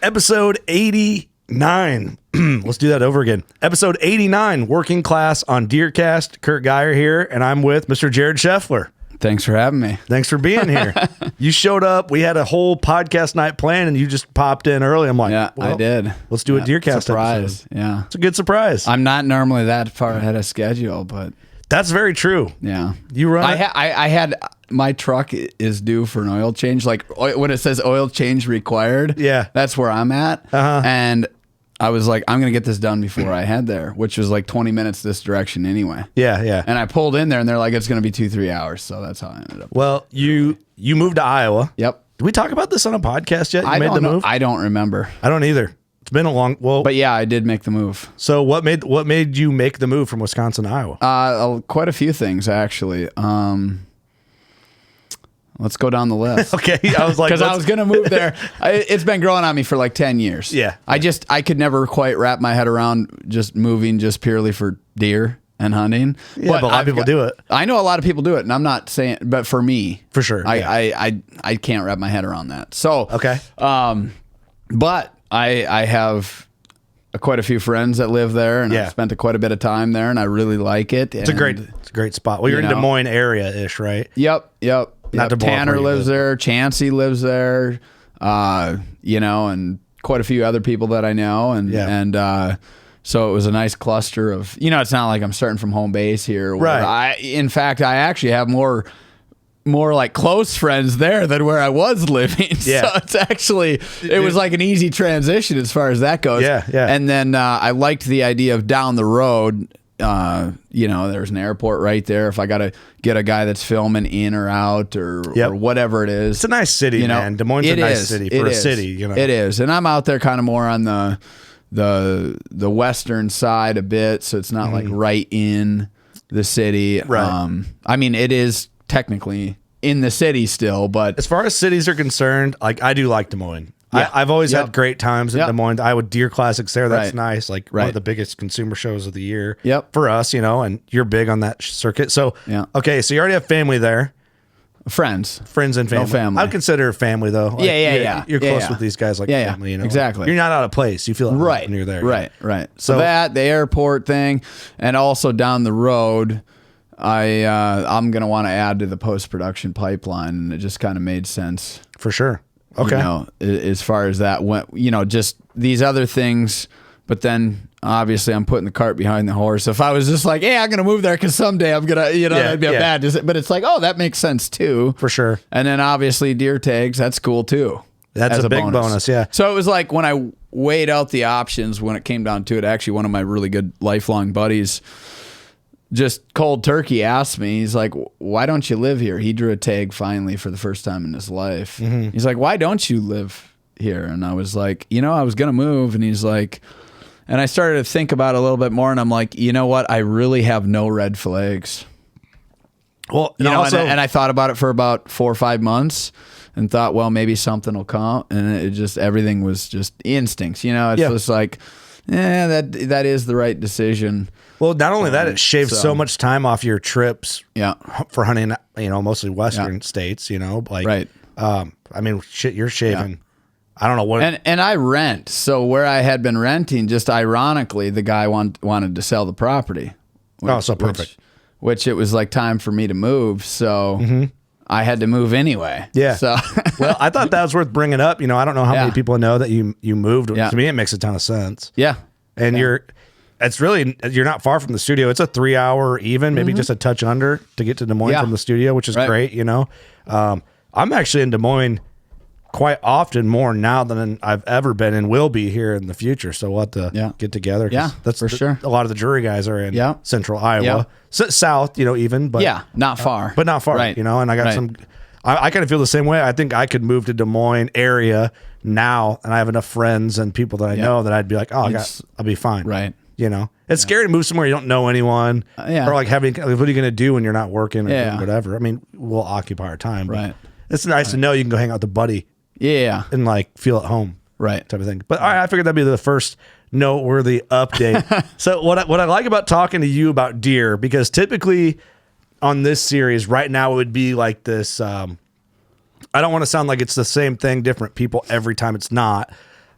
episode 89. Let's do that over again. Episode 89, Working Class on Deercast. Kurt Geyer here, and I'm with Mr. Jared Scheffler. Thanks for having me. Thanks for being here. You showed up. We had a whole podcast night planned, and you just popped in early. I'm like, yeah, well, I did. Let's do a Deercast surprise. episode. Yeah. It's a good surprise. I'm not normally that far ahead of schedule, but... That's very true. Yeah. You run I had... My truck is due for an oil change. Like when it says oil change required, yeah, that's where I'm at. And I was like, I'm going to get this done before I head there, which was like 20 minutes this direction anyway. Yeah, yeah. And I pulled in there and they're like, it's going to be 2-3 hours. So that's how I ended up. Well, you moved to Iowa. Yep. Did we talk about this on a podcast yet? I don't remember. I don't either. It's been a long, but yeah, I did make the move. So what made you make the move from Wisconsin to Iowa? Quite a few things actually. Let's go down the list. Okay. I was like, because I was going to move there. It's been growing on me for like 10 years. Yeah. I could never quite wrap my head around just moving just purely for deer and hunting. Yeah, but a lot of people do it. I know a lot of people do it, and I'm not saying, but for me, for sure, I can't wrap my head around that. So, okay. But I have quite a few friends that live there, and I've spent quite a bit of time there, and I really like it. It's a great spot. Well, you're in Des Moines area-ish, right? Yep. Tanner lives there. Chancey lives there. And quite a few other people that I know, and so it was a nice cluster of. It's not like I'm starting from home base here. Right. In fact, I actually have more like close friends there than where I was living. Yeah. So it's actually, it was like an easy transition as far as that goes. Yeah. And then I liked the idea of down the road. There's an airport right there. If I got to get a guy that's filming in or out or whatever it is. It's a nice city, man. Des Moines is a nice city for a city. It is. And I'm out there kind of more on the western side a bit. So it's not like right in the city. Right. It is technically in the city still, but as far as cities are concerned, like I do like Des Moines. Yeah. I've always had great times in Des Moines. Iowa Deer Classics there. That's nice. Like one of the biggest consumer shows of the year for us, and you're big on that circuit. So, okay. So you already have family there. Friends and family. No family. I consider family though. Like, You're close with these guys like family, Exactly. You're not out of place. You feel it when you're there. Right. So that, the airport thing, and also down the road, I'm going to want to add to the post-production pipeline, and it just kind of made sense. For sure. Okay. As far as that went, just these other things, but then obviously I'm putting the cart behind the horse. If I was just like, hey, I'm going to move there because someday I'm going to, that'd be bad. But it's like, oh, that makes sense too. For sure. And then obviously deer tags, that's cool too. That's a big bonus. Yeah. So it was like when I weighed out the options, when it came down to it, actually one of my really good lifelong buddies just cold turkey asked me, he's like, why don't you live here? He drew a tag finally for the first time in his life. He's like, why don't you live here? And I was like, I was going to move. And he's like, and I started to think about it a little bit more. And I'm like, you know what? I really have no red flags. Well, and I thought about it for about 4 or 5 months and thought, well, maybe something will come. And it just, everything was just instincts, it's just like, that is the right decision. Well, not only that, it shaves so much time off your trips for hunting, mostly Western states, right. You're shaving. I don't know what. And I rent. So where I had been renting, just ironically, the guy wanted to sell the property. So perfect. Which it was like time for me to move. So I had to move anyway. Yeah. So well, I thought that was worth bringing up. I don't know how many people know that you moved. Yeah. To me, it makes a ton of sense. Yeah. And you're not far from the studio. It's a 3-hour even, maybe just a touch under to get to Des Moines from the studio, which is great. I'm actually in Des Moines quite often, more now than I've ever been, and will be here in the future. So we'll have to get together. Yeah, that's for sure. A lot of the jury guys are in central Iowa, south, even, but not far, but not far, right. And I got some. I kind of feel the same way. I think I could move to Des Moines area now, and I have enough friends and people that I know that I'd be like, I'll be fine. Right. It's scary to move somewhere you don't know anyone, or like what are you going to do when you're not working or doing whatever? We'll occupy our time. Right. It's nice to know you can go hang out with a buddy. Yeah. And like feel at home. Right. Type of thing. But all right, I figured that'd be the first noteworthy update. So what I like about talking to you about deer, because typically on this series right now it would be like this. I don't want to sound like it's the same thing, different people every time. It's not.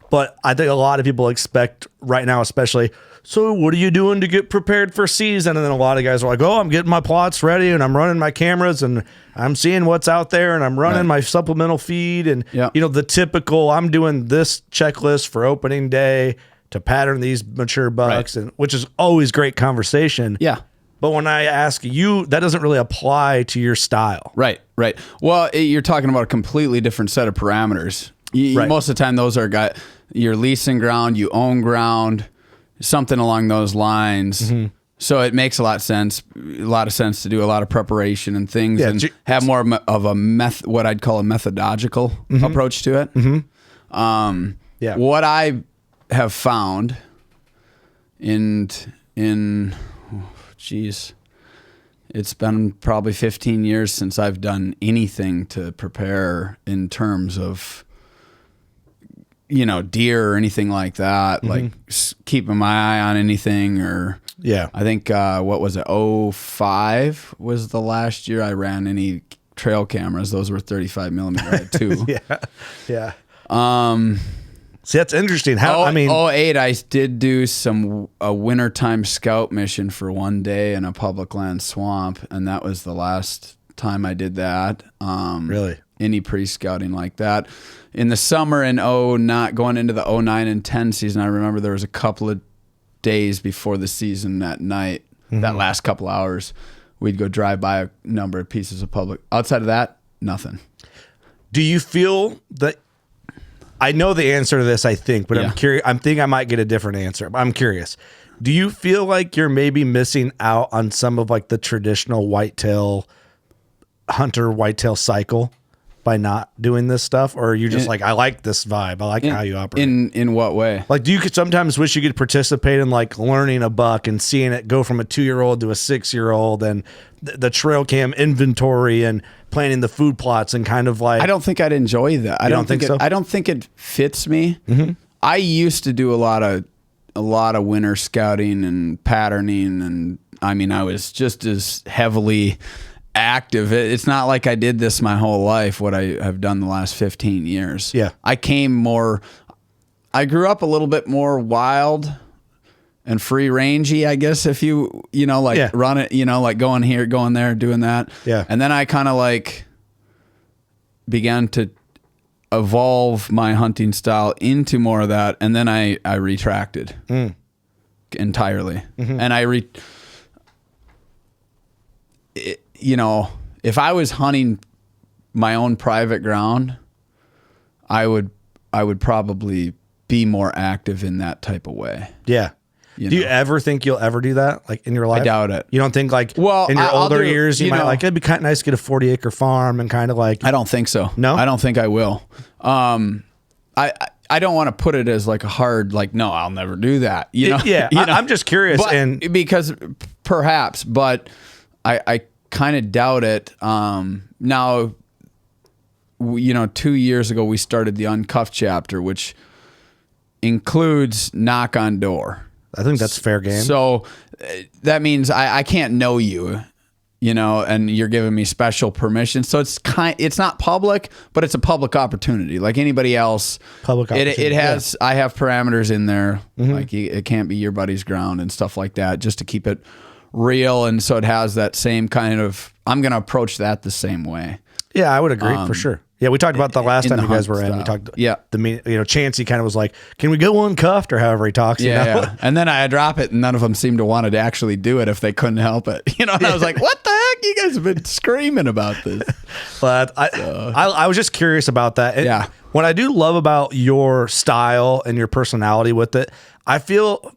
But I think a lot of people expect right now, especially, so what are you doing to get prepared for season? And then a lot of guys are like, oh, I'm getting my plots ready and I'm running my cameras and I'm seeing what's out there and I'm running my supplemental feed. And, the typical, I'm doing this checklist for opening day to pattern these mature bucks, and which is always great conversation. Yeah. But when I ask you, that doesn't really apply to your style. Right. Well, you're talking about a completely different set of parameters. Most of the time, those are you're leasing ground, you own ground, something along those lines. Mm-hmm. So it makes a lot of sense to do a lot of preparation and things, and have more of a what I'd call a methodological approach to it. Mm-hmm. What I have found it's been probably 15 years since I've done anything to prepare in terms of, deer or anything like that, like keeping my eye on anything or, I think, what was it? 05 was the last year I ran any trail cameras. Those were 35 millimeter. I had two. Yeah. See, that's interesting. How, 08, I did do a wintertime scout mission for one day in a public land swamp, and that was the last time I did that. Really? Any pre-scouting like that. In the summer in going into the 09 and 10 season, I remember there was a couple of days before the season at night, that last couple hours, we'd go drive by a number of pieces of public. Outside of that, nothing. Do you feel that... I know the answer to this, I think, but I'm curious. I think I might get a different answer. I'm curious. Do you feel like you're maybe missing out on some of like the traditional whitetail cycle by not doing this stuff? Or are you just like, I like this vibe. I like how you operate. In what way? Like, do you sometimes wish you could participate in like learning a buck and seeing it go from a 2-year-old to a 6-year-old and the trail cam inventory and planning the food plots and kind of like... I don't think I'd enjoy that. I don't think so? I don't think it fits me. Mm-hmm. I used to do a lot of winter scouting and patterning, and I was just as heavily active. It's not like I did this my whole life, what I have done the last 15 years. Yeah. I grew up a little bit more wild and free rangey, I guess, if run it, like going here, going there, doing that. Yeah. And then I kind of like began to evolve my hunting style into more of that. And then I retracted entirely. Mm-hmm. And if I was hunting my own private ground, I would probably be more active in that type of way. Yeah. Do you ever think you'll ever do that, like in your life? I doubt it. You don't think like in your older years you might like, it'd be kind of nice to get a 40-acre farm and kind of like... I don't think so. No? I don't think I will. I don't want to put it as like a hard, like, no, I'll never do that. I'm just curious. Because perhaps, but I kind of doubt it. Now, 2 years ago, we started the Uncuffed chapter, which includes knock on door. I think that's fair game. So that means I can't know you, and you're giving me special permission. So it's not public, but it's a public opportunity. Like anybody else, public opportunity. It has. I have parameters in there, like it can't be your buddy's ground and stuff like that, just to keep it real. And so it has that same kind of. I'm going to approach that the same way. Yeah, I would agree for sure. Yeah, we talked about the last time you guys were in. We talked. Yeah, Chancey kind of was like, "Can we go uncuffed?" or however he talks. Yeah. And then I drop it, and none of them seemed to want to actually do it if they couldn't help it. And I was like, "What the heck? You guys have been screaming about this." But I was just curious about that. What I do love about your style and your personality with it, I feel,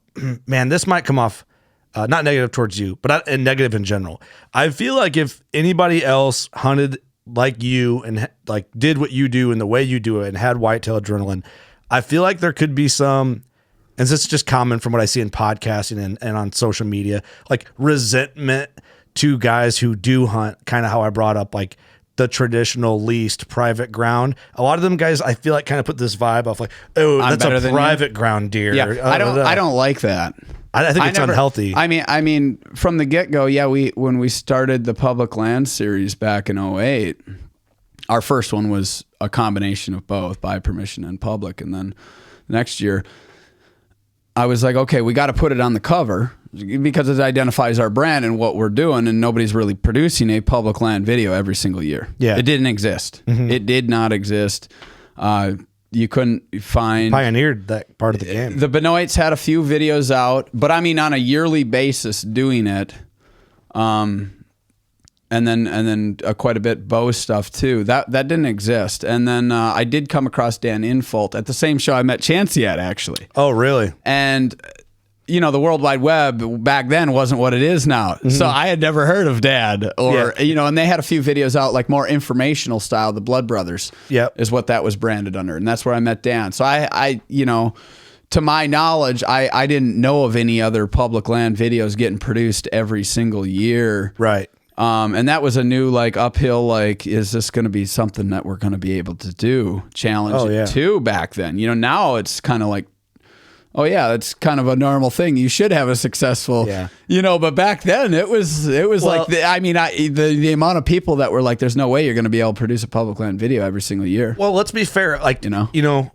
man, this might come off not negative towards you, but negative in general. I feel like if anybody else hunted like you and like did what you do and the way you do it and had whitetail adrenaline, I feel like there could be some, and this is just common from what I see in podcasting and on social media, like resentment to guys who do hunt, kind of how I brought up like the traditional leased private ground. A lot of them guys, I feel like kind of put this vibe off like, oh, that's a private ground deer. Yeah, I don't like that. I think it's unhealthy. I mean, from the get-go, when we started the public land series back in 08, our first one was a combination of both, by permission and public, and then next year, I was like, okay, we got to put it on the cover because it identifies our brand and what we're doing, and nobody's really producing a public land video every single year. Yeah. It didn't exist. It did not exist. You couldn't find... Pioneered that part of the game. The Benoits had a few videos out, but I mean on a yearly basis doing it. And then quite a bit bow stuff too. That didn't exist. And then I did come across Dan Infolt at the same show I met Chancey at, actually. Oh, really? And you know, the World Wide Web back then wasn't what it is now. So I had never heard of Dad, or you know, and they had a few videos out like more informational style. The Blood Brothers, is what that was branded under, and that's where I met Dan. So I you know, to my knowledge, I didn't know of any other public land videos getting produced every single year. Right. And that was a new, like, uphill, like, is this going to be something that we're going to be able to do? Challenge too back then. You know, now it's kind of like, oh yeah, it's kind of a normal thing. You should have a successful, you know, but back then it was like, the amount of people that were like, there's no way you're going to be able to produce a public land video every single year. Well, let's be fair. Like, you know,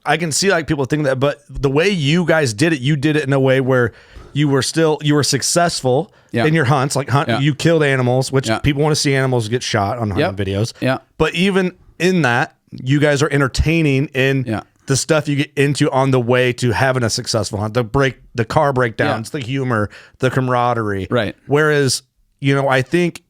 I can see like people think that, but the way you guys did it, you did it in a way where you were successful in your hunts. Like you killed animals, which people want to see animals get shot on hunting videos. Yeah. But even in that, you guys are entertaining in the stuff you get into on the way to having a successful hunt. The car breakdowns, the humor, the camaraderie. Right. Whereas, you know, I think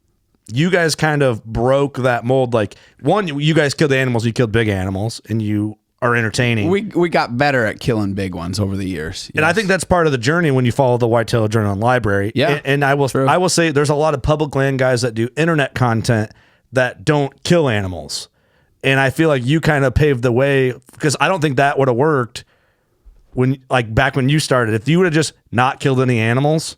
you guys kind of broke that mold. Like, one, you guys killed the animals, you killed big animals, and you are entertaining. We got better at killing big ones over the years. And I think that's part of the journey when you follow the Whitetail Journal and Library. Yeah. And I will say there's a lot of public land guys that do internet content that don't kill animals. And I feel like you kind of paved the way, because I don't think that would have worked back when you started. If you would have just not killed any animals,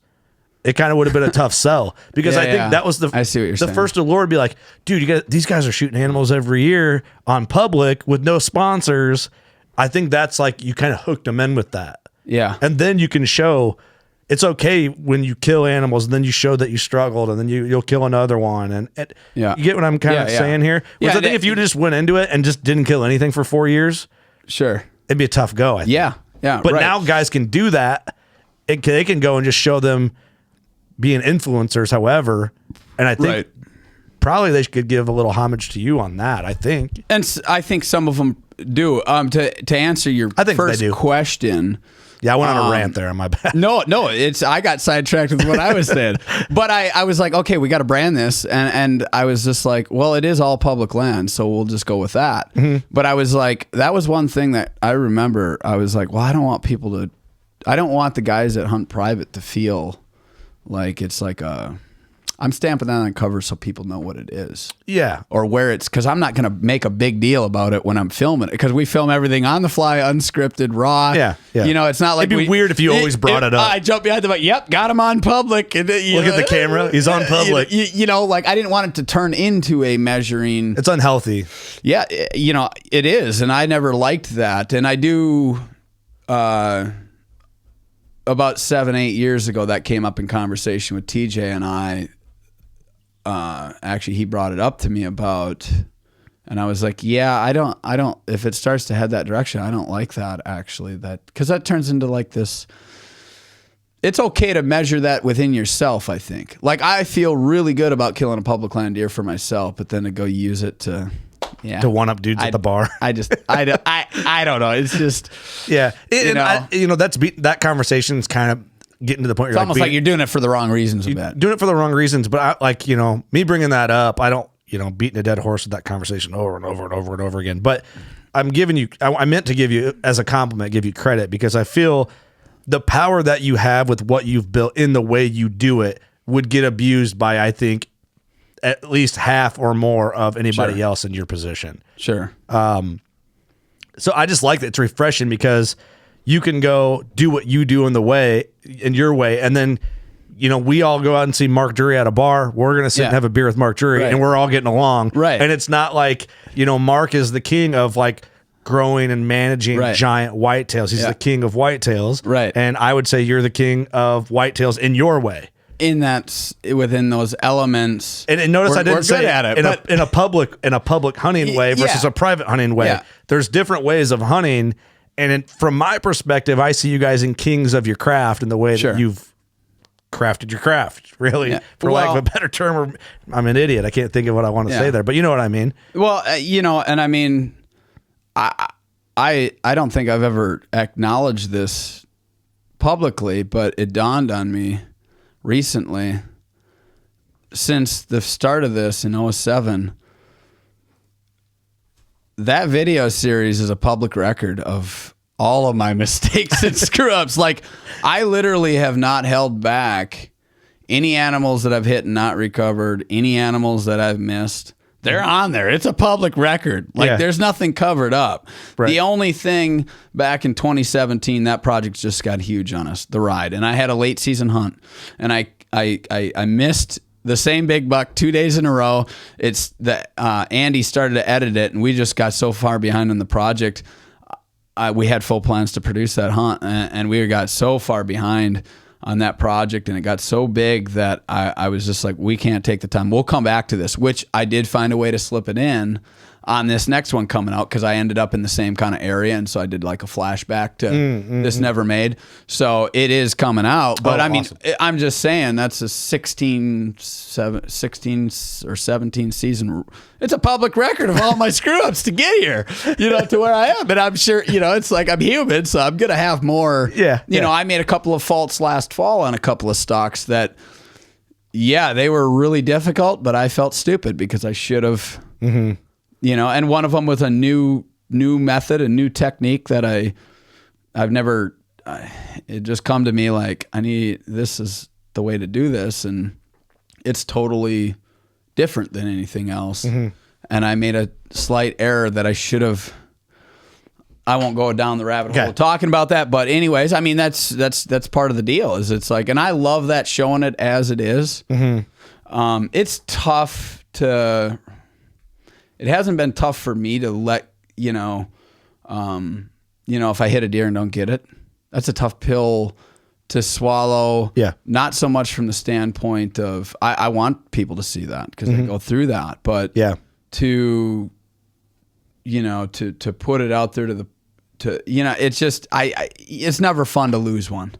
it kind of would have been a tough sell, because I think that was I see what you're saying. First allure would be like, dude, these guys are shooting animals every year on public with no sponsors. I think that's like, you kind of hooked them in with that. Yeah. And then you can show it's okay when you kill animals, and then you show that you struggled, and then you'll kill another one. And you get what I'm kind of saying here? Which I think if you just went into it and just didn't kill anything for 4 years, it'd be a tough go. I think. Yeah. But now guys can do that. They can go and just show them being influencers, however, and I think probably they could give a little homage to you on that. I think, and I think some of them do. To answer your first question, I went on a rant there. On my bad. No, I got sidetracked with what I was saying, but I was like, okay, we got to brand this, and I was just like, well, it is all public land, so we'll just go with that. But I was like, that was one thing that I remember. I was like, well, I don't want the guys that hunt private to feel like it's like I'm stamping that on cover so people know what it is. Yeah. Or where it's, because I'm not going to make a big deal about it when I'm filming it, because we film everything on the fly, unscripted, raw. Yeah. You know, it's not like it'd be weird if you always brought it up. I jump behind the mic. Yep, got him on public. And, look at the camera. He's on public. You know, like I didn't want it to turn into a measuring. It's unhealthy. Yeah. You know, it is. And I never liked that. And I do, about 7-8 years ago, that came up in conversation with TJ and I. Actually, he brought it up to me about, and I was like, yeah, I don't, if it starts to head that direction, I don't like that, actually, because that turns into like this. It's okay to measure that within yourself, I think. Like, I feel really good about killing a public land deer for myself, but then to go use it to one up dudes at the bar. I don't know. It's just, that conversation's kind of getting to the point. It's almost like you're doing it for the wrong reasons. Doing it for the wrong reasons. But me bringing that up, I don't, beating a dead horse with that conversation over and over and over and over again. But I'm giving you, I meant to give you as a compliment, give you credit, because I feel the power that you have with what you've built in the way you do it would get abused by, I think, at least half or more of anybody else in your position. Sure. So I just like that. It's refreshing because you can go do what you do in your way. And then, we all go out and see Mark Drury at a bar. We're going to sit and have a beer with Mark Drury, and we're all getting along. Right. And it's not like, Mark is the king of like growing and managing giant whitetails. He's the king of whitetails. Right. And I would say you're the king of whitetails in your way. Within those elements, and notice I didn't say at it, in a public hunting way versus a private hunting way. Yeah. There's different ways of hunting, And from my perspective, I see you guys in kings of your craft in the way that you've crafted your craft, really, for lack of a better term. Or I'm an idiot. I can't think of what I want to say there, but you know what I mean? Well, and I mean, I don't think I've ever acknowledged this publicly, but it dawned on me recently, since the start of this in 2007, that video series is a public record of all of my mistakes and screw ups. Like, I literally have not held back any animals that I've hit and not recovered, any animals that I've missed. They're on there. It's a public record. Like, there's nothing covered up. Right. The only thing back in 2017, that project just got huge on us, the ride. And I had a late season hunt, and I missed the same big buck 2 days in a row. It's that Andy started to edit it, and we just got so far behind on the project. We had full plans to produce that hunt, and we got so far behind on that project, and it got so big that I was just like, we can't take the time. We'll come back to this, which I did find a way to slip it in on this next one coming out, because I ended up in the same kind of area, and so I did like a flashback to This Never Made. So it is coming out, but I mean, I'm just saying that's a 16 or 17 season. It's a public record of all my screw ups to get here, to where I am. And I'm sure, it's like I'm human, so I'm gonna have more. I made a couple of faults last fall on a couple of stocks that, they were really difficult, but I felt stupid because I should have. And one of them was a new method, a new technique that I've never, it just come to me like, this is the way to do this. And it's totally different than anything else. And I made a slight error that I should have. I won't go down the rabbit hole talking about that. But anyways, I mean, that's part of the deal, is it's like, and I love that, showing it as it is. It's tough to, it hasn't been tough for me to let, if I hit a deer and don't get it, that's a tough pill to swallow. Not so much from the standpoint of, I want people to see that because they go through that, but to put it out there it's just, it's never fun to lose one.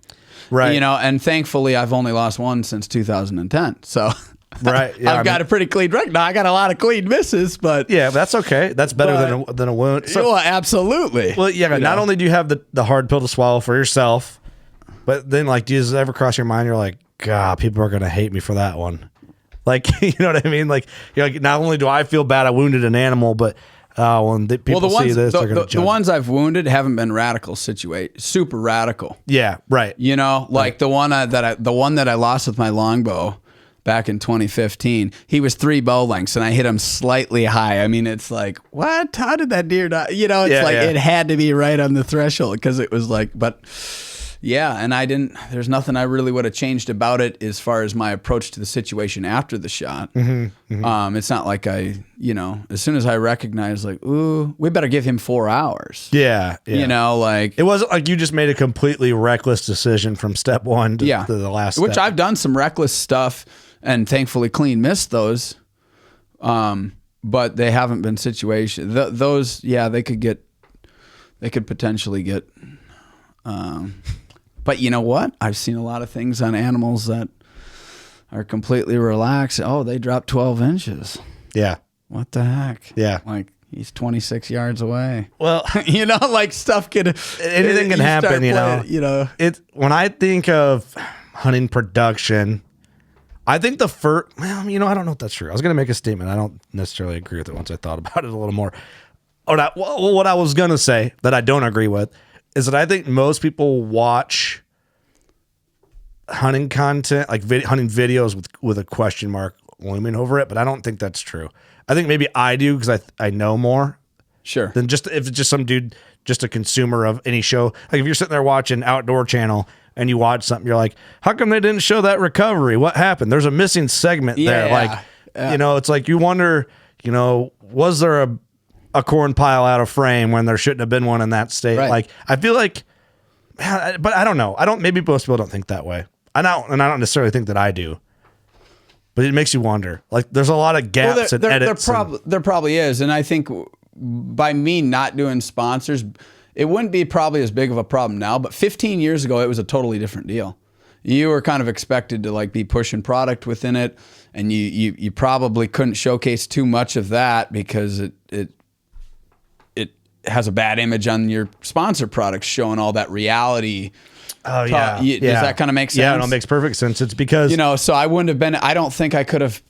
Right. And thankfully I've only lost one since 2010. So right. Yeah, I've got a pretty clean record. Now I got a lot of clean misses, but that's okay. That's better than a wound. So, absolutely. Well, not only do you have the hard pill to swallow for yourself, but then like, does it ever cross your mind? You're like, God, people are going to hate me for that one. Like, you know what I mean? Like, not only do I feel bad I wounded an animal, but when people see this, they're going to judge. The ones I've wounded haven't been radical super radical. Yeah, right. Like the one that I lost with my longbow back in 2015, he was 3 bow lengths, and I hit him slightly high. I mean, it's like, what? How did that deer die? It had to be right on the threshold, because it was like, but and there's nothing I really would have changed about it as far as my approach to the situation after the shot. It's not like as soon as I recognized, like, ooh, we better give him 4 hours. Like, it wasn't like you just made a completely reckless decision from step one to the last Which step. I've done some reckless stuff and thankfully clean missed those. But they haven't been situations. Those, they could potentially get, but you know what? I've seen a lot of things on animals that are completely relaxed. Oh, they dropped 12 inches. Yeah. What the heck? Yeah. Like, he's 26 yards away. Well, like stuff anything can happen, It's when I think of hunting production, I think the first, I don't know if that's true. I was going to make a statement. I don't necessarily agree with it once I thought about it a little more. What I was going to say that I don't agree with is that I think most people watch hunting content, like hunting videos with a question mark looming over it, but I don't think that's true. I think maybe I do because I know more. Sure. Than if it's just some dude, just a consumer of any show. Like if you're sitting there watching Outdoor Channel and you watch something, you're like, how come they didn't show that recovery? What happened? There's a missing segment there. Like, it's like you wonder, was there a corn pile out of frame when there shouldn't have been one in that state? Right. Like, I feel like, but I don't know. Maybe most people don't think that way. I don't necessarily think that I do. But it makes you wonder. Like, there's a lot of gaps in edits. There probably is. And I think by me not doing sponsors, it wouldn't be probably as big of a problem now, but 15 years ago, it was a totally different deal. You were kind of expected to like be pushing product within it, and you probably couldn't showcase too much of that because it has a bad image on your sponsor products, showing all that reality. Oh yeah. Does that kind of make sense? Yeah, no, it makes perfect sense. It's because so I wouldn't have been. I don't think I could have.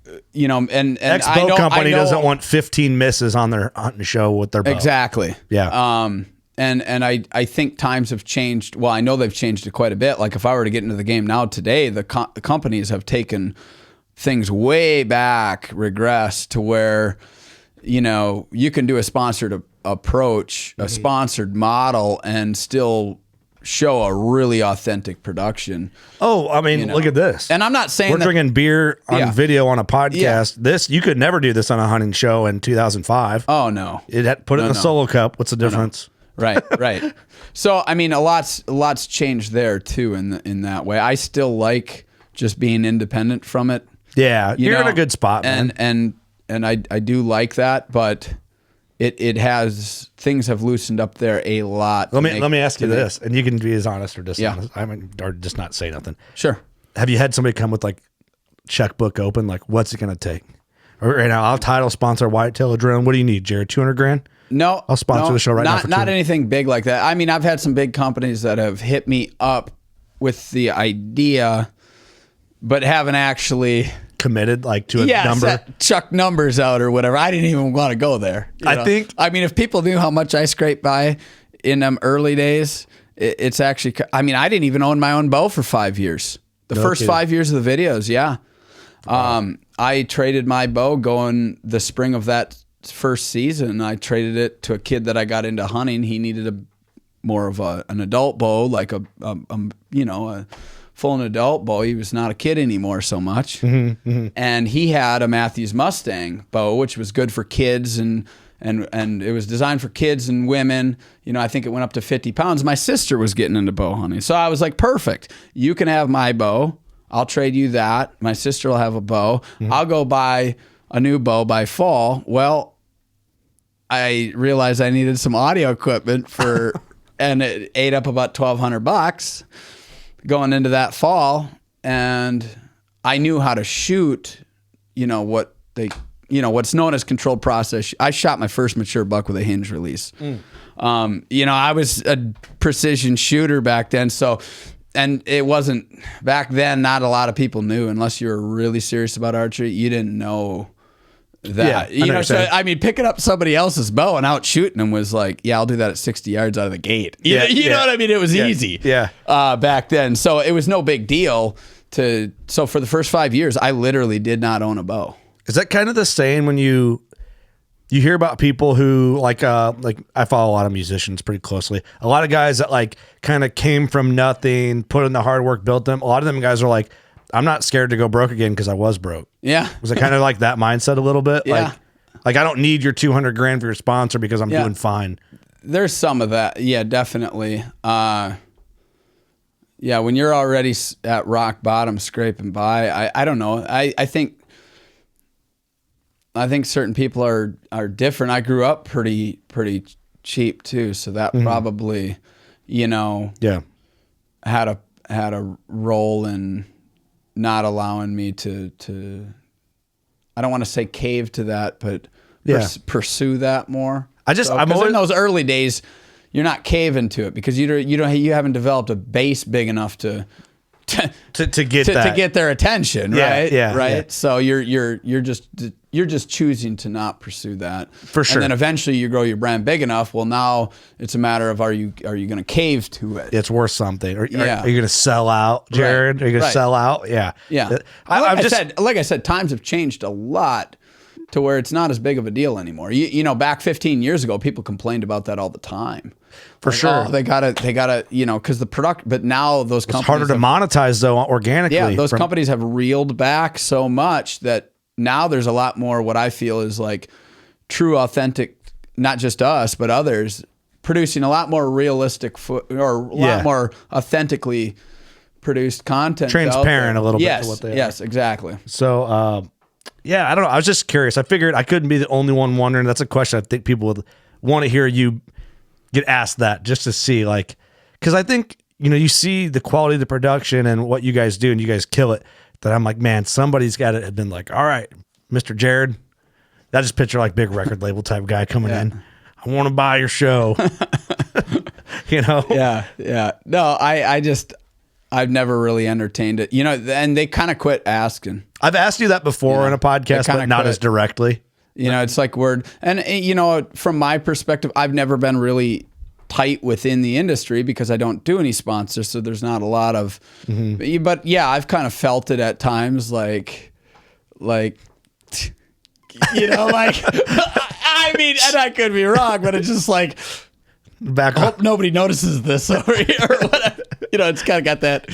And Expo company doesn't want 15 misses on their hunting show with their bow. Exactly. Yeah. And I think times have changed. Well, I know they've changed it quite a bit. Like if I were to get into the game now today, the companies have taken things way back, regressed to where, you can do a sponsored approach, a sponsored model, and still show a really authentic production. Oh, I mean, look at this. And I'm not saying we're drinking beer on video on a podcast. Yeah. This, you could never do this on a hunting show in 2005. Oh no. It had put it in a solo cup. What's the difference? Right. So, I mean, a lot's changed there too in that way. I still like just being independent from it. Yeah, you're in a good spot, man. And I do like that, but things have loosened up there a lot. Let me ask you this, and you can be as honest or dishonest. Or just not say nothing. Sure. Have you had somebody come with like checkbook open, like what's it going to take? Or right now, I'll title sponsor Whitetail Adrenaline. What do you need, Jared? $200,000? No, I'll sponsor the show right now. Not anything big like that. I mean, I've had some big companies that have hit me up with the idea, but haven't actually committed like to a number. Chuck numbers out or whatever. I didn't even want to go there. I mean, if people knew how much I scraped by in them early days, it's actually. I mean, I didn't even own my own bow for 5 years. The first 5 years of the videos, yeah. Wow. I traded my bow going the spring of that first season. I traded it to a kid that I got into hunting. He needed more of an adult bow, like a full adult bow. He was not a kid anymore so much. And he had a Matthews Mustang bow, which was good for kids and it was designed for kids and women. I think it went up to 50 pounds. My sister was getting into bow hunting. So I was like, perfect. You can have my bow. I'll trade you that. My sister will have a bow. I'll go buy a new bow by fall. Well, I realized I needed some audio equipment and it ate up about $1,200 going into that fall. And I knew how to shoot, what's known as controlled process. I shot my first mature buck with a hinge release. I was a precision shooter back then. And it wasn't back then. Not a lot of people knew, unless you were really serious about archery. You didn't know that. So I mean, picking up somebody else's bow and out shooting them was like, yeah, I'll do that at 60 yards out of the gate. You know what I mean? It was easy. Back then, so it was no big deal. So for the first 5 years, I literally did not own a bow. Is that kind of the same when you hear about people who like I follow a lot of musicians pretty closely. A lot of guys that like kind of came from nothing, put in the hard work, built them. A lot of them guys are like, I'm not scared to go broke again because I was broke. Yeah. Was it kind of like that mindset a little bit? Yeah. Like I don't need your $200,000 for your sponsor because I'm doing fine. There's some of that. Yeah, definitely. When you're already at rock bottom scraping by, I don't know. I think certain people are different. I grew up pretty cheap too, so that probably, had a role in not allowing me to I don't want to say cave to that, but pursue that more. I'm always in those early days, you're not caving to it because you haven't developed a base big enough to get their attention, right? Right. Yeah. So you're just choosing to not pursue that. For sure. And then eventually you grow your brand big enough. Well, now it's a matter of are you going to cave to it? It's worth something. Are you going to sell out, Jared? Are you going to sell out? Yeah. Yeah. Like I said, times have changed a lot to where it's not as big of a deal anymore. Back 15 years ago, people complained about that all the time. For sure. Oh, they gotta, because the product, but now those companies. It's harder to monetize though organically. Yeah, those companies have reeled back so much that now there's a lot more what I feel is like true, authentic, not just us, but others producing a lot more realistic lot more authentically produced content. Transparent a little bit to what they are. Yes, exactly. So, I don't know. I was just curious. I figured I couldn't be the only one wondering. That's a question I think people would want to hear you get asked that just to see, like, because I think, you see the quality of the production and what you guys do, and you guys kill it. That I'm like, man, somebody's got to have been like, all right, Mr. Jared, I just picture like big record label type guy coming in. I want to buy your show. Yeah. No, I've never really entertained it, and they kind of quit asking. I've asked you that before in a podcast, but not as directly. It's like word. And, from my perspective, I've never been really tight within the industry because I don't do any sponsors. So there's not a lot of, but yeah, I've kind of felt it at times like, like, I mean, and I could be wrong, but it's just like, I hope nobody notices this over here or whatever. It's kind of got that,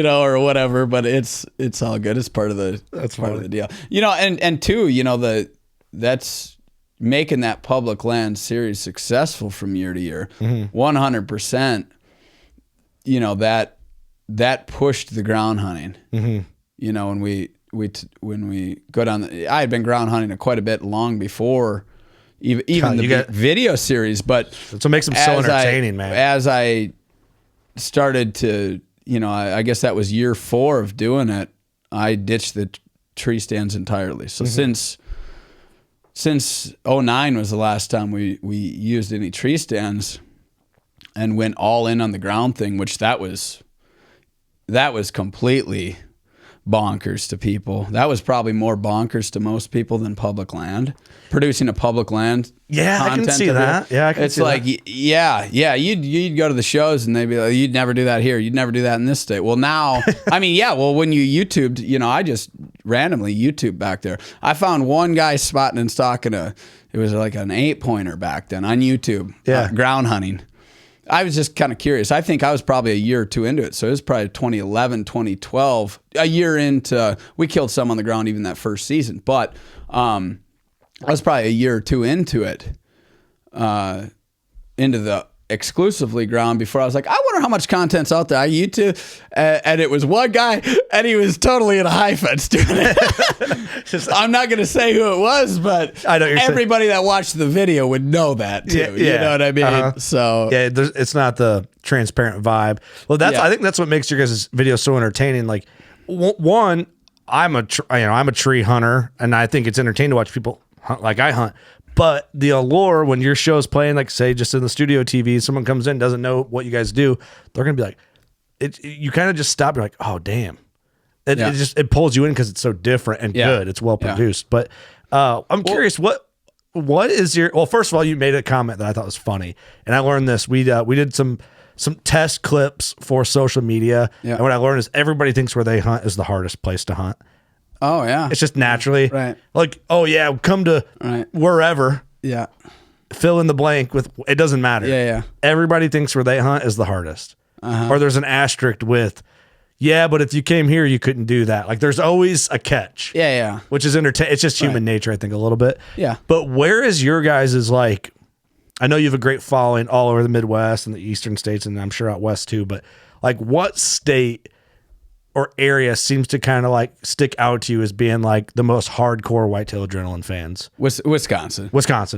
or whatever, but it's all good. It's part of the, part of the deal, and two, that's making that public land series successful from year to year, 100%, that pushed the ground hunting, when we go down, I had been ground hunting quite a bit long before even the video series, but that's what makes them so entertaining, man. As I started to, I guess that was year 4 of doing it, I ditched the tree stands entirely. So since 2009 was the last time we used any tree stands and went all in on the ground thing, which that was completely bonkers to people. That was probably more bonkers to most people than public land. Producing a public land I can see that. Yeah, I can see that. It's like, you'd go to the shows and they'd be like, you'd never do that here. You'd never do that in this state. Well, now, I mean, when you YouTubed, I just randomly YouTube back there. I found one guy spotting and stalking it was like an 8-pointer back then on YouTube, ground hunting. I was just kind of curious. I think I was probably a year or two into it. So it was probably 2011, 2012, a year into, we killed some on the ground even that first season, but I was probably a year or two into it, into the exclusively ground before I was like, I wonder how much content's out there. I YouTube, and it was one guy, and he was totally in a high fence doing it. I'm not going to say who it was, but I know everybody that watched the video would know that too. You know what I mean? So it's not the transparent vibe. Well, I think that's what makes your guys' video so entertaining. Like, one, I'm a tree hunter, and I think it's entertaining to watch people hunt like I hunt. But the allure when your show's playing, like say just in the studio TV, someone comes in, doesn't know what you guys do, they're gonna be like, you kind of just stop. You're like, oh damn, it pulls you in because it's so different and good. It's well produced. But I'm curious, what is your? Well, first of all, you made a comment that I thought was funny, and I learned this. We did some test clips for social media, and what I learned is everybody thinks where they hunt is the hardest place to hunt. Oh yeah, it's just naturally right. Like, oh yeah, come to wherever. Yeah, fill in the blank with. It doesn't matter. Yeah. Everybody thinks where they hunt is the hardest, or there's an asterisk with. Yeah, but if you came here, you couldn't do that. Like, there's always a catch. Yeah. Which is entertaining. It's just human nature, I think, a little bit. Yeah. But where is your guys' like? I know you have a great following all over the Midwest and the Eastern states, and I'm sure out west too. But like, what state or area seems to kind of like stick out to you as being like the most hardcore Whitetail Adrenaline fans? Wisconsin.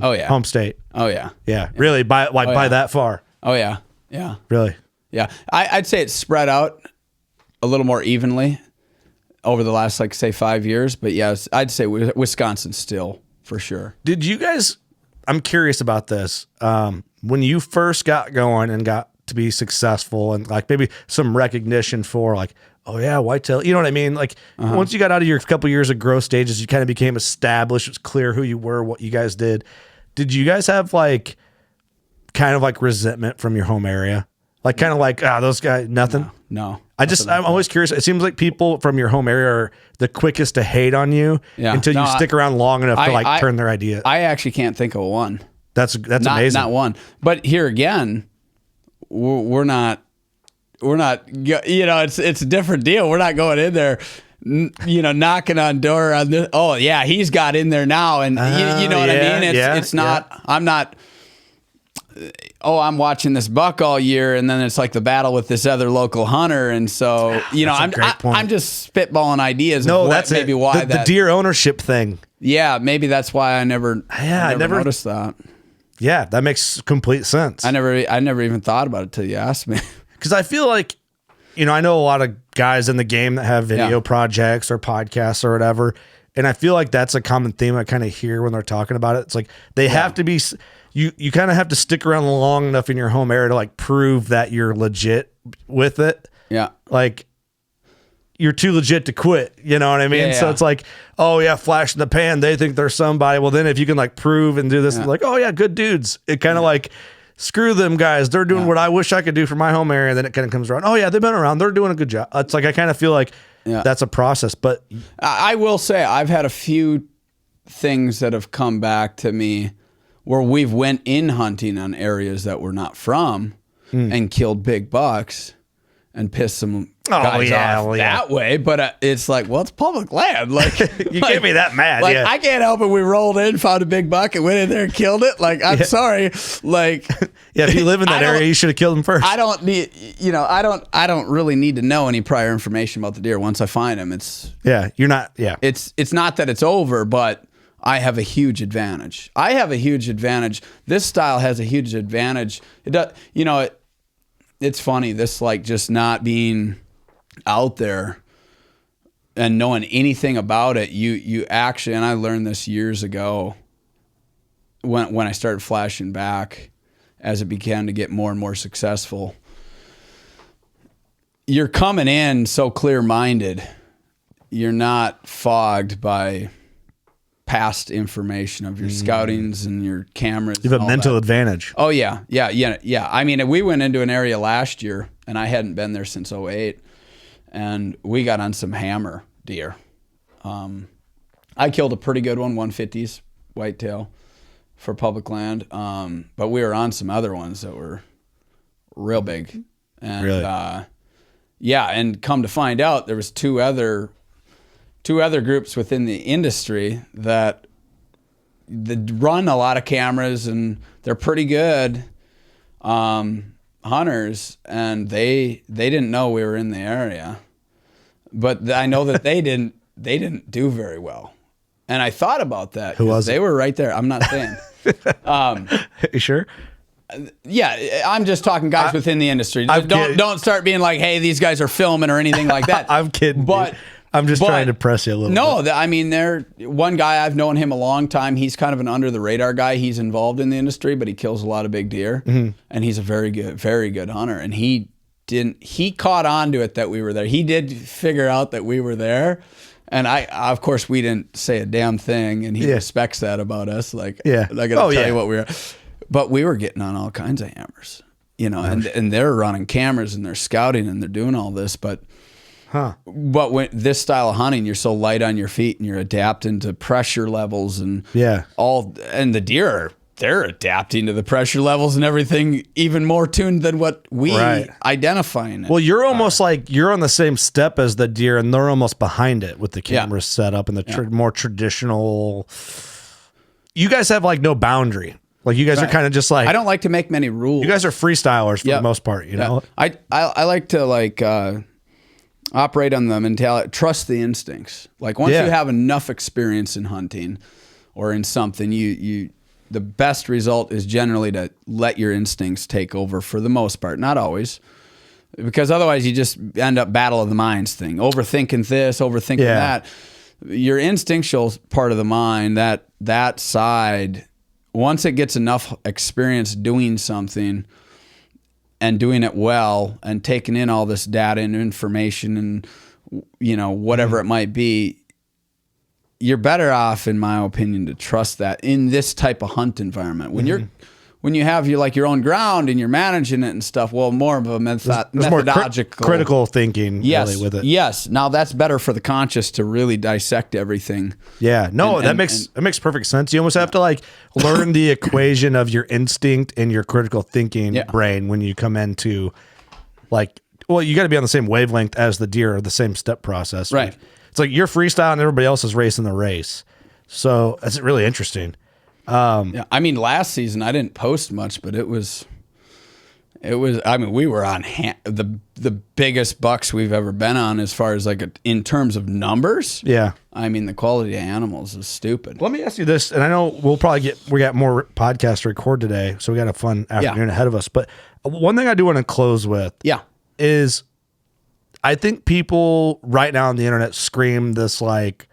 Oh yeah. Home state. Oh yeah. Yeah. Really? By that far? Oh yeah. Yeah. Really? Yeah. I'd say it's spread out a little more evenly over the last, like, say 5 years. But yes, I'd say Wisconsin still for sure. Did you guys, I'm curious about this. When you first got going and got to be successful and like maybe some recognition for like, oh yeah, whitetail, you know what I mean? Like once you got out of your couple years of growth stages, you kind of became established. It was clear who you were, what you guys did. Did you guys have like kind of like resentment from your home area? Like kind of like, those guys, nothing? No. I'm always curious. It seems like people from your home area are the quickest to hate on you until you stick around long enough to like turn their idea. I actually can't think of one. That's amazing. Not one. But here again, we're not, it's a different deal. We're not going in there, knocking on door on this. Oh yeah, he's got in there now. And you know what I mean? It's not, I'm not, I'm watching this buck all year. And then it's like the battle with this other local hunter. And so, I'm just spitballing ideas. No, that's maybe the deer ownership thing. Yeah. Maybe that's why I never noticed that. Yeah, that makes complete sense. I never even thought about it till you asked me. Because I feel like, I know a lot of guys in the game that have video projects or podcasts or whatever. And I feel like that's a common theme I kind of hear when they're talking about it. It's like they have to be, you kind of have to stick around long enough in your home area to like prove that you're legit with it. Yeah. Like you're too legit to quit. You know what I mean? So it's like, oh yeah, flash in the pan. They think they're somebody. Well, then if you can like prove and do this, like, oh yeah, good dudes. It kind of like, screw them guys. They're doing what I wish I could do for my home area. Then it kind of comes around. Oh yeah, they've been around. They're doing a good job. It's like, I kind of feel like that's a process, but I will say I've had a few things that have come back to me where we've went in hunting on areas that we're not from and killed big bucks and pissed some guys off that way. But it's like, well, it's public land. Like you can't be that mad. Like I can't help it. We rolled in, found a big buck, and went in there and killed it. Like I'm sorry. Like if you live in that area, you should have killed him first. I don't need, I don't really need to know any prior information about the deer. Once I find him, it's you're not. Yeah, it's not that it's over, but I have a huge advantage. This style has a huge advantage. It does, it's funny, this like just not being out there and knowing anything about it. You actually, and I learned this years ago when I started flashing back as it began to get more and more successful. You're coming in so clear-minded. You're not fogged by past information of your scoutings and your cameras. You have a mental advantage. Oh yeah. I mean, we went into an area last year and I hadn't been there since 2008 and we got on some hammer deer. I killed a pretty good one, 150s whitetail for public land. But we were on some other ones that were real big. And really? And come to find out there was two other groups within the industry that run a lot of cameras and they're pretty good hunters, and they didn't know we were in the area, but I know that they didn't do very well, and I thought about that. Who was it? They were right there. I'm not saying. You sure? Yeah, I'm just talking guys within the industry. Don't start being like, hey, these guys are filming or anything like that. I'm kidding, but. Dude. I'm just trying to press you a little bit. No, I mean, one guy, I've known him a long time. He's kind of an under the radar guy. He's involved in the industry, but he kills a lot of big deer. And he's a very good hunter. And he caught on to it that we were there. He did figure out that we were there. And of course, we didn't say a damn thing. And he respects that about us. Like, I got to tell you what we were. But we were getting on all kinds of hammers, and they're running cameras and they're scouting and they're doing all this. But when this style of hunting, you're so light on your feet and you're adapting to pressure levels and and the deer, they're adapting to the pressure levels and everything even more tuned than what we identifying it. Well, you're almost like you're on the same step as the deer and they're almost behind it with the camera set up and the more traditional. You guys have like no boundary. Like you guys are kind of just like, I don't like to make many rules. You guys are freestylers for the most part, you know? I like to like, operate on the mentality, trust the instincts. Like once you have enough experience in hunting or in something, the best result is generally to let your instincts take over for the most part. Not always, because otherwise you just end up battle of the minds thing, overthinking this, overthinking that. Your instinctual part of the mind, that side, once it gets enough experience doing something and doing it well and taking in all this data and information and, whatever it might be, you're better off, in my opinion, to trust that in this type of hunt environment. When you have your own ground and you're managing it and stuff, well, more of a methodological, critical thinking really with it. Yes. Now that's better for the conscious to really dissect everything. Yeah. No, that makes perfect sense. You almost have to learn the equation of your instinct and your critical thinking brain when you come into you got to be on the same wavelength as the deer or the same step process. Right. It's like you're freestyle and everybody else is racing the race. So that's really interesting. I mean, last season I didn't post much, but it was It was, I mean, we were on the biggest bucks we've ever been on as far as like in terms of numbers. Yeah. I mean, the quality of animals is stupid. Let me ask you this, and I know we got more podcasts to record today, so we got a fun afternoon ahead of us. But one thing I do want to close with is I think people right now on the internet scream this like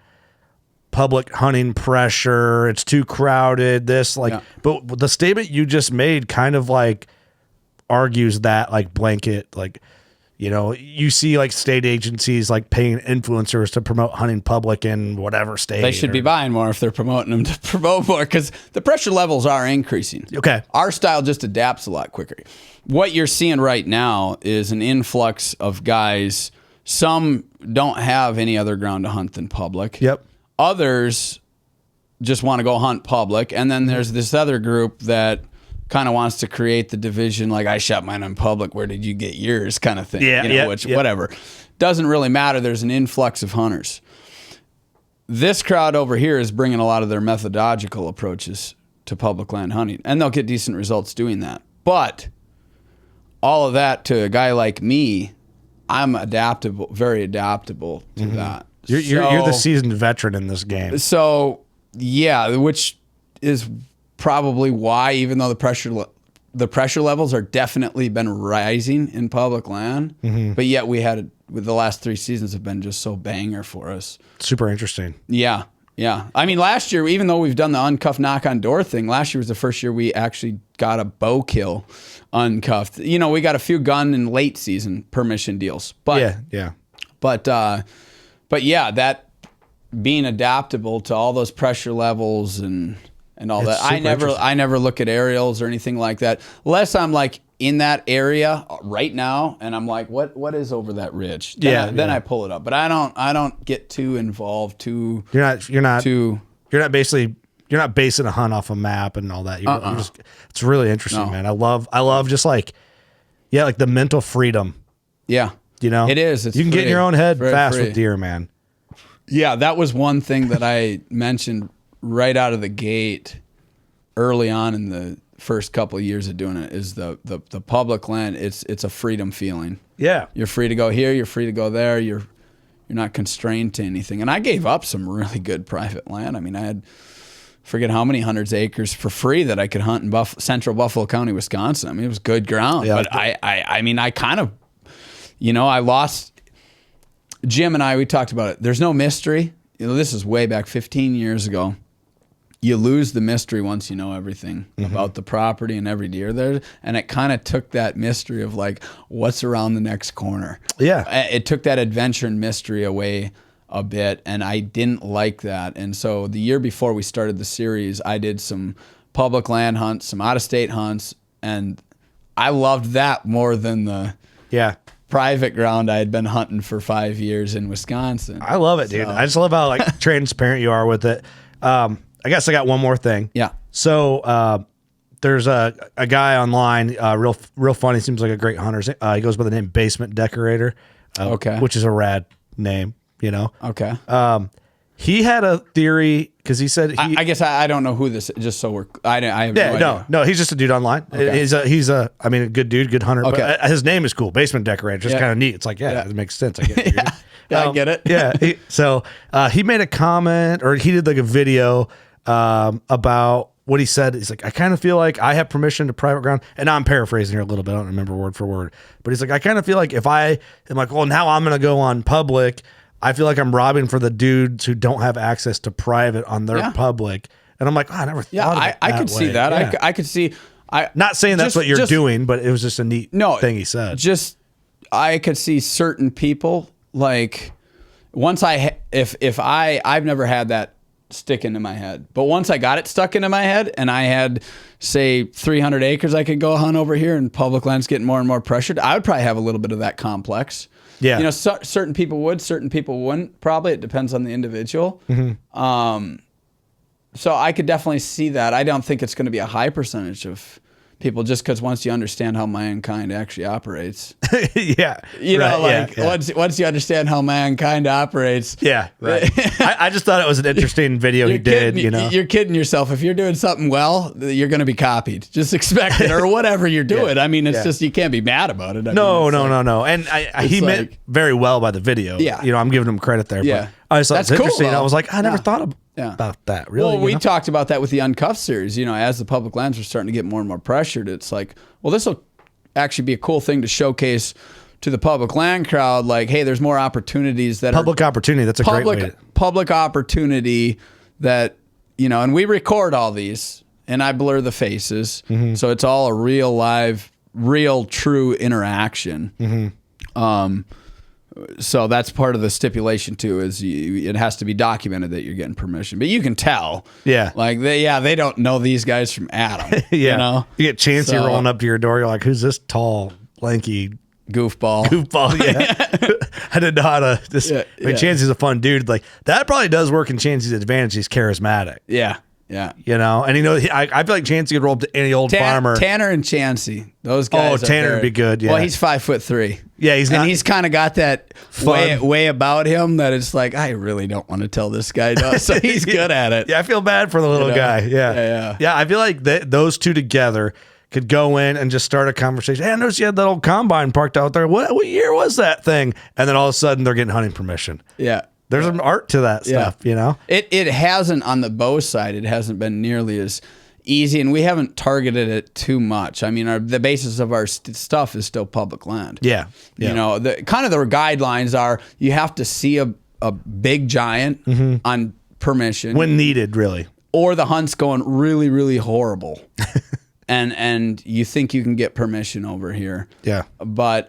public hunting pressure. It's too crowded. But the statement you just made kind of like argues that like blanket, like, you know, you see like state agencies like paying influencers to promote hunting public in whatever state. They should be buying more if they're promoting them to promote more, because the pressure levels are increasing. Okay. Our style just adapts a lot quicker. What you're seeing right now is an influx of guys. Some don't have any other ground to hunt than public. Yep. Others just want to go hunt public. And then there's this other group that kind of wants to create the division, like, I shot mine in public, where did you get yours, kind of thing. Whatever. Doesn't really matter. There's an influx of hunters. This crowd over here is bringing a lot of their methodological approaches to public land hunting, and they'll get decent results doing that. But all of that, to a guy like me, I'm adaptable, very adaptable to that. You're the seasoned veteran in this game. So, yeah, which is probably why, even though the pressure levels are definitely been rising in public land, but yet with the last 3 seasons have been just so banger for us. Super interesting. Yeah. Yeah. I mean, last year, even though we've done the uncuffed knock on door thing, last year was the first year we actually got a bow kill uncuffed. You know, we got a few gun and late season permission deals, but But yeah, that being adaptable to all those pressure levels and all that. I never look at aerials or anything like that, unless I'm like in that area right now and I'm like, what is over that ridge? Then I pull it up. But I don't get too involved. You're not basing a hunt off a map and all that. It's really interesting, man. I love just like the mental freedom. Yeah. You know, it is. You can get in your own head fast with deer, man. Yeah, that was one thing that I mentioned right out of the gate early on in the first couple of years of doing it, is the public land. It's a freedom feeling. Yeah. You're free to go here, you're free to go there, you're not constrained to anything. And I gave up some really good private land. I mean, I had forget how many hundreds of acres for free that I could hunt in central Buffalo County, Wisconsin. I mean, it was good ground. Yeah, but I mean, I kind of, I lost. Jim and I, we talked about it. There's no mystery. This is way back 15 years ago. You lose the mystery once you know everything about the property and every deer there. And it kind of took that mystery of like, what's around the next corner? Yeah. It took that adventure and mystery away a bit, and I didn't like that. And so the year before we started the series, I did some public land hunts, some out-of-state hunts, and I loved that more than the private ground I had been hunting for 5 years in Wisconsin. I love it, dude. I just love how like transparent you are with it. I guess I got one more thing. Yeah. So there's a guy online, real funny. Seems like a great hunter. He goes by the name Basement Decorator. Which is a rad name, Okay. He had a theory because he said I guess I don't know who this. Just so I have no idea. No, he's just a dude online. Okay. He's a good dude, good hunter. Okay. But his name is cool, Basement Decorator. Just kind of neat. It's like it makes sense. I get it. I get it. Yeah. He made a comment, or he did like a video about what he said. He's like, I kind of feel like I have permission to private ground, and I'm paraphrasing here a little bit. I don't remember word for word, but he's like, I kind of feel like if I am like, well, now I'm going to go on public, I feel like I'm robbing for the dudes who don't have access to private on their public. And I'm like, I never thought of it I could see that. Yeah. I could see. Not saying that's what you're doing, but it was just a neat thing he said. Just, I could see certain people, like, once I've never had that stick into my head, but once I got it stuck into my head and I had, say, 300 acres I could go hunt over here and public land's getting more and more pressured, I would probably have a little bit of that complex. Yeah. Certain people would, certain people wouldn't. Probably it depends on the individual. So I could definitely see that. I don't think it's going to be a high percentage of people, just because once you understand how mankind actually operates. Yeah. You know, once you understand how mankind operates. Yeah. Right. I just thought it was an interesting video he did, you know. You're kidding yourself. If you're doing something well, you're going to be copied. Just expect it, or whatever you're doing. I mean, it's just, you can't be mad about it. No. And he meant very well by the video. Yeah. You know, I'm giving him credit there. Yeah. But I just thought it's interesting. Cool, I was like, I never thought about that. Really? Well, we talked about that with the Uncuffed series. You know, as the public lands were starting to get more and more pressured, it's like, well, this will actually be a cool thing to showcase to the public land crowd. Like, hey, there's more opportunities that public opportunity. That's a great way. Public opportunity that, you know, and we record all these, and I blur the faces, so it's all a real, live, real, true interaction. So that's part of the stipulation too, is it has to be documented that you're getting permission. But you can tell. Yeah. Like they don't know these guys from Adam. Yeah. You know? You get Chancey rolling up to your door, you're like, who's this tall, lanky goofball? Yeah. I didn't know how to Chancey's a fun dude. Like, that probably does work in Chancey's advantage. He's charismatic. Yeah. Yeah. You know, and I feel like Chancey could roll up to any old farmer. Tanner and Chancey, those guys. Oh, Tanner would be good. Yeah. Well, he's 5'3". Yeah, he's not. And he's kind of got that way about him that it's like, I really don't want to tell this guy no. So he's good at it. Yeah, I feel bad for the little guy. Yeah. I feel like those two together could go in and just start a conversation. Hey, I noticed you had that old combine parked out there. What year was that thing? And then all of a sudden they're getting hunting permission. Yeah. There's some art to that stuff, you know? It hasn't, on the bow side, it hasn't been nearly as easy, and we haven't targeted it too much. I mean, the basis of our stuff is still public land. Yeah. You know, the guidelines are you have to see a big giant on permission. When needed, really. Or the hunt's going really, really horrible. and you think you can get permission over here. Yeah. But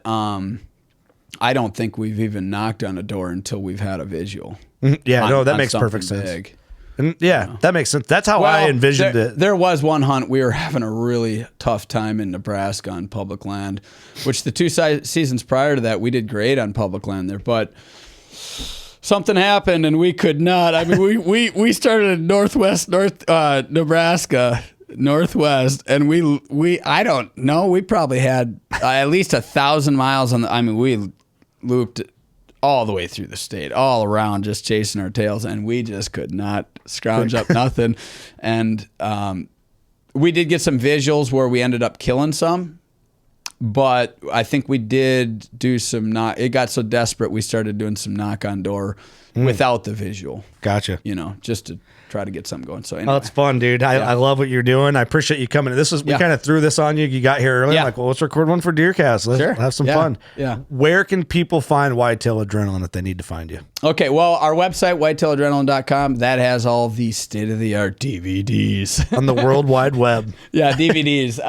I don't think we've even knocked on a door until we've had a visual. Yeah, that makes perfect sense. Big. And that makes sense. That's how I envisioned it. There was one hunt we were having a really tough time in Nebraska on public land, which the 2 seasons prior to that we did great on public land there, but something happened and we could not. I mean, we started in northwest Nebraska. Northwest, and we I don't know, we probably had at least 1,000 miles on we looped all the way through the state, all around, just chasing our tails, and we just could not scrounge up nothing. And we did get some visuals where we ended up killing some, but I think we did do some it got so desperate we started doing some knock on door without the visual. Gotcha. You know, just to try to get something going. So anyway. Oh, it's fun, dude. I love what you're doing. I appreciate you coming. We kind of threw this on you. You got here early. Yeah. Like, well, let's record one for Deercast. Let's have some fun. Yeah. Where can people find Whitetail Adrenaline if they need to find you? Okay. Well, our website, whitetailadrenaline.com, that has all the state-of-the-art DVDs. On the World Wide Web. Yeah, DVDs.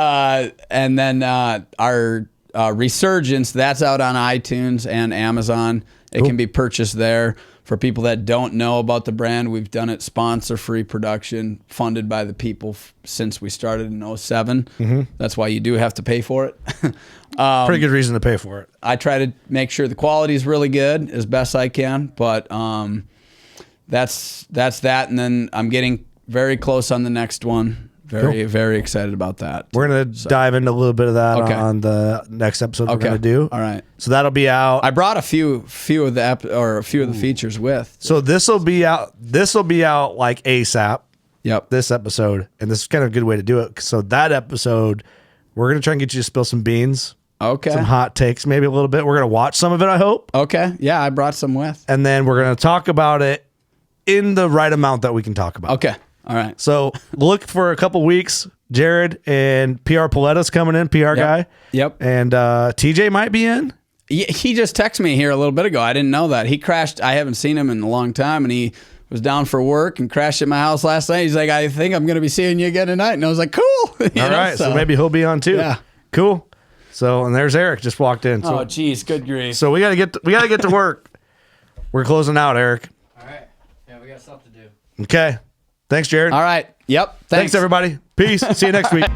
And then our Resurgence, that's out on iTunes and Amazon. It can be purchased there. For people that don't know about the brand, we've done it sponsor-free production, funded by the people since we started in 2007. That's why you do have to pay for it. Pretty good reason to pay for it. I try to make sure the quality is really good as best I can, but that's that. And then I'm getting very close on the next one. Very excited about that. We're going to dive into a little bit of that on the next episode we're going to do. All right. So that'll be out. I brought a few of the features with. So this will be out like ASAP. Yep. This episode. And this is kind of a good way to do it. So that episode, we're going to try and get you to spill some beans. Okay. Some hot takes, maybe a little bit. We're going to watch some of it, I hope. Okay. Yeah, I brought some with. And then we're going to talk about it in the right amount that we can talk about. Okay. All right. So look for a couple weeks. Jared and PR Pauletta's coming in, PR guy. Yep. And TJ might be in. He just texted me here a little bit ago. I didn't know that. He crashed. I haven't seen him in a long time, and he was down for work and crashed at my house last night. He's like, I think I'm going to be seeing you again tonight. And I was like, cool. All right. So maybe he'll be on too. Yeah. Cool. So, and there's Eric just walked in. So, geez. Good grief. So we got to get to work. We're closing out, Eric. All right. Yeah, we got stuff to do. Okay. Thanks, Jared. All right. Yep. Thanks everybody. Peace. See you next week.